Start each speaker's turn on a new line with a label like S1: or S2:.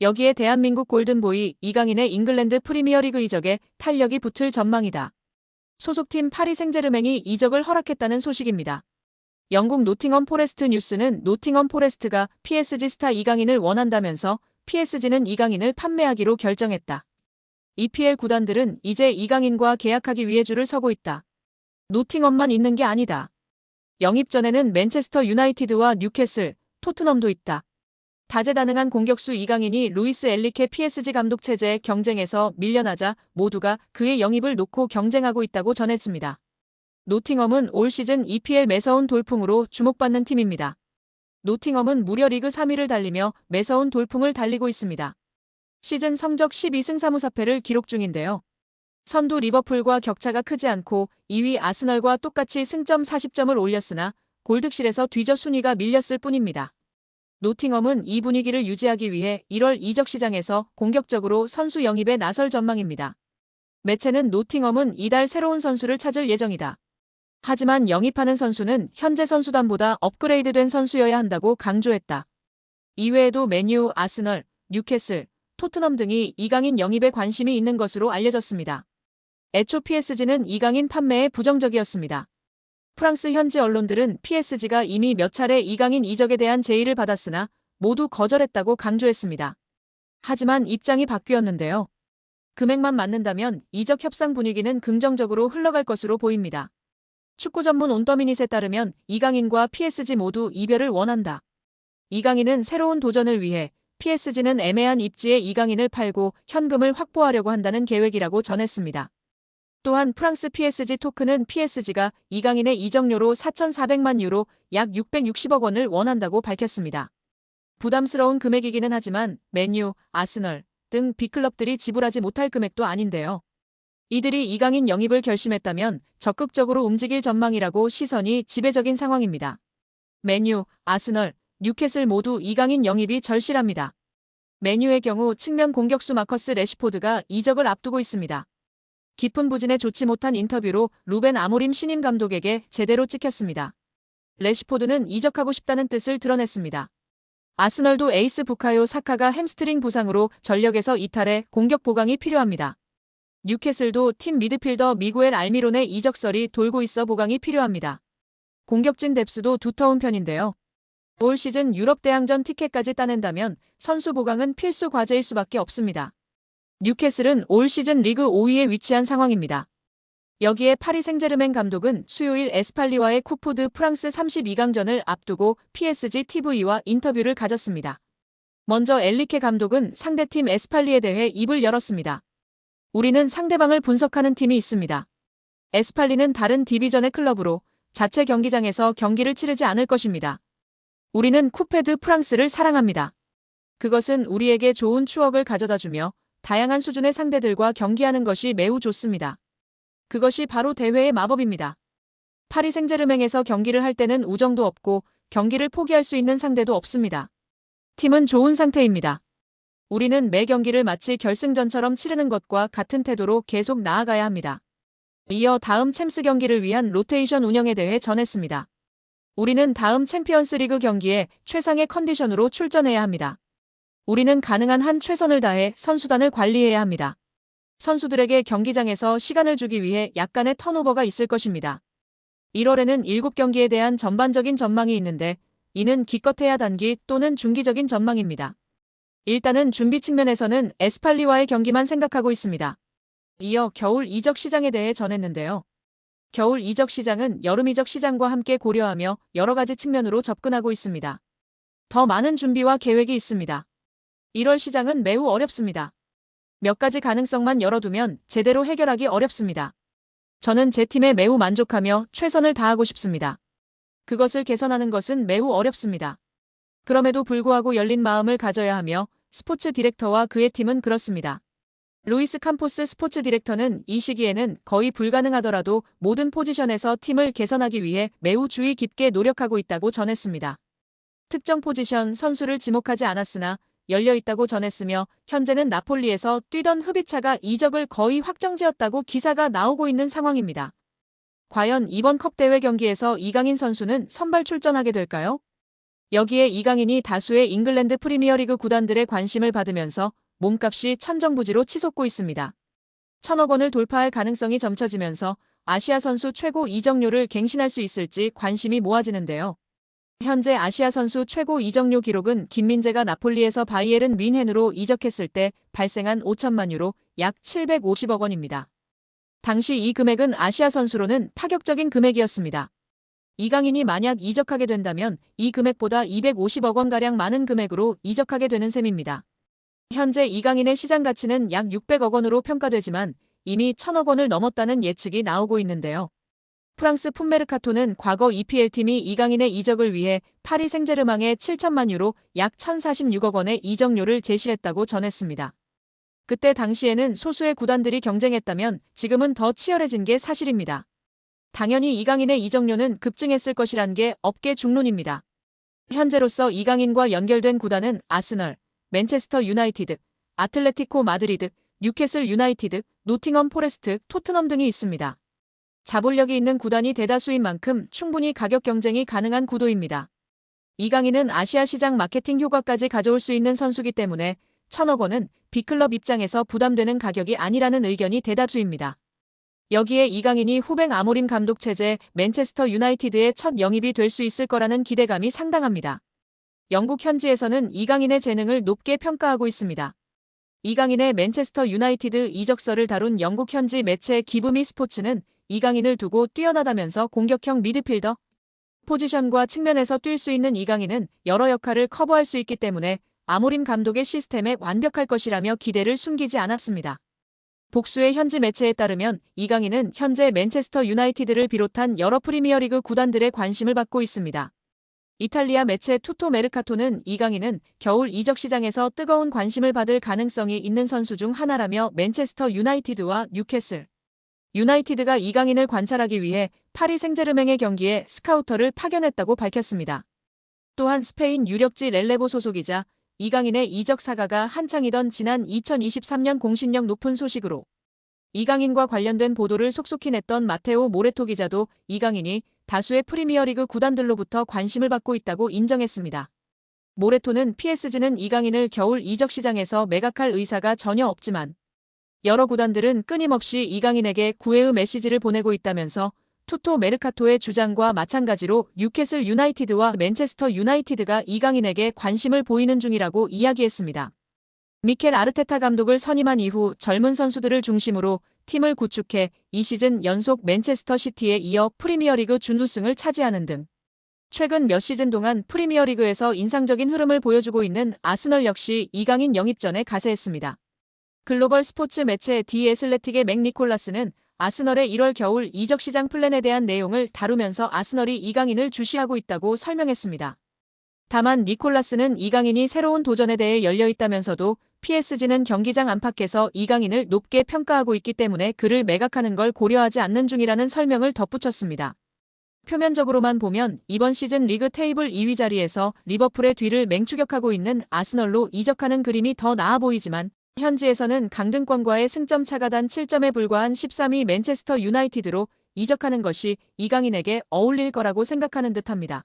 S1: 여기에 대한민국 골든보이 이강인의 잉글랜드 프리미어리그 이적에 탄력이 붙을 전망이다. 소속팀 파리 생제르맹이 이적을 허락했다는 소식입니다. 영국 노팅엄 포레스트 뉴스는 노팅엄 포레스트가 PSG 스타 이강인을 원한다면서 PSG는 이강인을 판매하기로 결정했다. EPL 구단들은 이제 이강인과 계약하기 위해 줄을 서고 있다. 노팅엄만 있는 게 아니다. 영입 전에는 맨체스터 유나이티드와 뉴캐슬, 토트넘도 있다. 다재다능한 공격수 이강인이 루이스 엔리케 PSG 감독 체제의 경쟁에서 밀려나자 모두가 그의 영입을 놓고 경쟁하고 있다고 전했습니다. 노팅엄은 올 시즌 EPL 매서운 돌풍으로 주목받는 팀입니다. 노팅엄은 무려 리그 3위를 달리며 매서운 돌풍을 달리고 있습니다. 시즌 성적 12승 3무 4패를 기록 중인데요. 선두 리버풀과 격차가 크지 않고 2위 아스널과 똑같이 승점 40점을 올렸으나 골득실에서 뒤져 순위가 밀렸을 뿐입니다. 노팅엄은 이 분위기를 유지하기 위해 1월 이적 시장에서 공격적으로 선수 영입에 나설 전망입니다. 매체는 노팅엄은 이달 새로운 선수를 찾을 예정이다. 하지만 영입하는 선수는 현재 선수단보다 업그레이드된 선수여야 한다고 강조했다. 이외에도 맨유, 아스널, 뉴캐슬, 토트넘 등이 이강인 영입에 관심이 있는 것으로 알려졌습니다. 애초 PSG는 이강인 판매에 부정적이었습니다. 프랑스 현지 언론들은 PSG가 이미 몇 차례 이강인 이적에 대한 제의를 받았으나 모두 거절했다고 강조했습니다. 하지만 입장이 바뀌었는데요. 금액만 맞는다면 이적 협상 분위기는 긍정적으로 흘러갈 것으로 보입니다. 축구 전문 온더미닛에 따르면 이강인과 PSG 모두 이별을 원한다. 이강인은 새로운 도전을 위해 PSG는 애매한 입지에 이강인을 팔고 현금을 확보하려고 한다는 계획이라고 전했습니다. 또한 프랑스 PSG 토크는 PSG가 이강인의 이적료로 4,400만 유로 약 660억 원을 원한다고 밝혔습니다. 부담스러운 금액이기는 하지만 맨유, 아스널 등 빅클럽들이 지불하지 못할 금액도 아닌데요. 이들이 이강인 영입을 결심했다면 적극적으로 움직일 전망이라고 시선이 지배적인 상황입니다. 맨유, 아스널, 뉴캐슬 모두 이강인 영입이 절실합니다. 맨유의 경우 측면 공격수 마커스 레시포드가 이적을 앞두고 있습니다. 깊은 부진에 좋지 못한 인터뷰로 루벤 아모림 신임 감독에게 제대로 찍혔습니다. 레시포드는 이적하고 싶다는 뜻을 드러냈습니다. 아스널도 에이스 부카요 사카가 햄스트링 부상으로 전력에서 이탈해 공격 보강이 필요합니다. 뉴캐슬도 팀 미드필더 미구엘 알미론의 이적설이 돌고 있어 보강이 필요합니다. 공격진 뎁스도 두터운 편인데요. 올 시즌 유럽 대항전 티켓까지 따낸다면 선수 보강은 필수 과제일 수밖에 없습니다. 뉴캐슬은 올 시즌 리그 5위에 위치한 상황입니다. 여기에 파리 생제르맹 감독은 수요일 에스팔리와의 쿠푸드 프랑스 32강전을 앞두고 PSG TV와 인터뷰를 가졌습니다. 먼저 엔리케 감독은 상대팀 에스팔리에 대해 입을 열었습니다. 우리는 상대방을 분석하는 팀이 있습니다. 에스팔리는 다른 디비전의 클럽으로 자체 경기장에서 경기를 치르지 않을 것입니다. 우리는 쿠페드 프랑스를 사랑합니다. 그것은 우리에게 좋은 추억을 가져다주며 다양한 수준의 상대들과 경기하는 것이 매우 좋습니다. 그것이 바로 대회의 마법입니다. 파리 생제르맹에서 경기를 할 때는 우정도 없고 경기를 포기할 수 있는 상대도 없습니다. 팀은 좋은 상태입니다. 우리는 매 경기를 마치 결승전처럼 치르는 것과 같은 태도로 계속 나아가야 합니다. 이어 다음 챔스 경기를 위한 로테이션 운영에 대해 전했습니다. 우리는 다음 챔피언스 리그 경기에 최상의 컨디션으로 출전해야 합니다. 우리는 가능한 한 최선을 다해 선수단을 관리해야 합니다. 선수들에게 경기장에서 시간을 주기 위해 약간의 턴오버가 있을 것입니다. 1월에는 7경기에 대한 전반적인 전망이 있는데 이는 기껏해야 단기 또는 중기적인 전망입니다. 일단은 준비 측면에서는 에스팔리와의 경기만 생각하고 있습니다. 이어 겨울 이적 시장에 대해 전했는데요. 겨울 이적 시장은 여름 이적 시장과 함께 고려하며 여러 가지 측면으로 접근하고 있습니다. 더 많은 준비와 계획이 있습니다. 1월 시장은 매우 어렵습니다. 몇 가지 가능성만 열어두면 제대로 해결하기 어렵습니다. 저는 제 팀에 매우 만족하며 최선을 다하고 싶습니다. 그것을 개선하는 것은 매우 어렵습니다. 그럼에도 불구하고 열린 마음을 가져야 하며 스포츠 디렉터와 그의 팀은 그렇습니다. 루이스 캄포스 스포츠 디렉터는 이 시기에는 거의 불가능하더라도 모든 포지션에서 팀을 개선하기 위해 매우 주의 깊게 노력하고 있다고 전했습니다. 특정 포지션 선수를 지목하지 않았으나 열려있다고 전했으며 현재는 나폴리에서 뛰던 흐비차가 이적을 거의 확정지었다고 기사가 나오고 있는 상황입니다. 과연 이번 컵 대회 경기에서 이강인 선수는 선발 출전하게 될까요? 여기에 이강인이 다수의 잉글랜드 프리미어리그 구단들의 관심을 받으면서 몸값이 천정부지로 치솟고 있습니다. 1,000억 원을 돌파할 가능성이 점쳐지면서 아시아 선수 최고 이적료를 갱신할 수 있을지 관심이 모아지는데요. 현재 아시아 선수 최고 이적료 기록은 김민재가 나폴리에서 바이에른 뮌헨으로 이적했을 때 발생한 5천만 유로, 약 750억 원입니다. 당시 이 금액은 아시아 선수로는 파격적인 금액이었습니다. 이강인이 만약 이적하게 된다면 이 금액보다 250억 원가량 많은 금액으로 이적하게 되는 셈입니다. 현재 이강인의 시장 가치는 약 600억 원으로 평가되지만 이미 1,000억 원을 넘었다는 예측이 나오고 있는데요. 프랑스 풋메르카토는 과거 EPL팀이 이강인의 이적을 위해 파리 생제르맹에 7천만 유로, 약 1,046억 원의 이적료를 제시했다고 전했습니다. 그때 당시에는 소수의 구단들이 경쟁했다면 지금은 더 치열해진 게 사실입니다. 당연히 이강인의 이적료는 급증했을 것이란 게 업계 중론입니다. 현재로서 이강인과 연결된 구단은 아스널, 맨체스터 유나이티드, 아틀레티코 마드리드, 뉴캐슬 유나이티드, 노팅엄 포레스트, 토트넘 등이 있습니다. 자본력이 있는 구단이 대다수인 만큼 충분히 가격 경쟁이 가능한 구도입니다. 이강인은 아시아 시장 마케팅 효과까지 가져올 수 있는 선수기 때문에 1,000억 원은 빅클럽 입장에서 부담되는 가격이 아니라는 의견이 대다수입니다. 여기에 이강인이 후뱅 아모림 감독 체제 맨체스터 유나이티드의 첫 영입이 될 수 있을 거라는 기대감이 상당합니다. 영국 현지에서는 이강인의 재능을 높게 평가하고 있습니다. 이강인의 맨체스터 유나이티드 이적설을 다룬 영국 현지 매체 기브미 스포츠는 이강인을 두고 뛰어나다면서 공격형 미드필더 포지션과 측면에서 뛸 수 있는 이강인은 여러 역할을 커버할 수 있기 때문에 아모림 감독의 시스템에 완벽할 것이라며 기대를 숨기지 않았습니다. 복수의 현지 매체에 따르면 이강인은 현재 맨체스터 유나이티드를 비롯한 여러 프리미어리그 구단들의 관심을 받고 있습니다. 이탈리아 매체 투토 메르카토는 이강인은 겨울 이적 시장에서 뜨거운 관심을 받을 가능성이 있는 선수 중 하나라며 맨체스터 유나이티드와 뉴캐슬 유나이티드가 이강인을 관찰하기 위해 파리 생제르맹의 경기에 스카우터를 파견했다고 밝혔습니다. 또한 스페인 유력지 렐레보 소속이자 이강인의 이적 사가가 한창이던 지난 2023년 공신력 높은 소식으로 이강인과 관련된 보도를 속속히 냈던 마테오 모레토 기자도 이강인이 다수의 프리미어리그 구단들로부터 관심을 받고 있다고 인정했습니다. 모레토는 PSG는 이강인을 겨울 이적 시장에서 매각할 의사가 전혀 없지만 여러 구단들은 끊임없이 이강인에게 구애의 메시지를 보내고 있다면서 투토 메르카토의 주장과 마찬가지로 뉴캐슬 유나이티드와 맨체스터 유나이티드가 이강인에게 관심을 보이는 중이라고 이야기했습니다. 미켈 아르테타 감독을 선임한 이후 젊은 선수들을 중심으로 팀을 구축해 이 시즌 연속 맨체스터 시티에 이어 프리미어리그 준우승을 차지하는 등 최근 몇 시즌 동안 프리미어리그에서 인상적인 흐름을 보여주고 있는 아스널 역시 이강인 영입 전에 가세했습니다. 글로벌 스포츠 매체 디 애슬레틱의 맥 니콜라스는 아스널의 1월 겨울 이적 시장 플랜에 대한 내용을 다루면서 아스널이 이강인을 주시하고 있다고 설명했습니다. 다만 니콜라스는 이강인이 새로운 도전에 대해 열려있다면서도 PSG는 경기장 안팎에서 이강인을 높게 평가하고 있기 때문에 그를 매각하는 걸 고려하지 않는 중이라는 설명을 덧붙였습니다. 표면적으로만 보면 이번 시즌 리그 테이블 2위 자리에서 리버풀의 뒤를 맹추격하고 있는 아스널로 이적하는 그림이 더 나아 보이지만 현지에서는 강등권과의 승점 차가 단 7점에 불과한 13위 맨체스터 유나이티드로 이적하는 것이 이강인에게 어울릴 거라고 생각하는 듯합니다.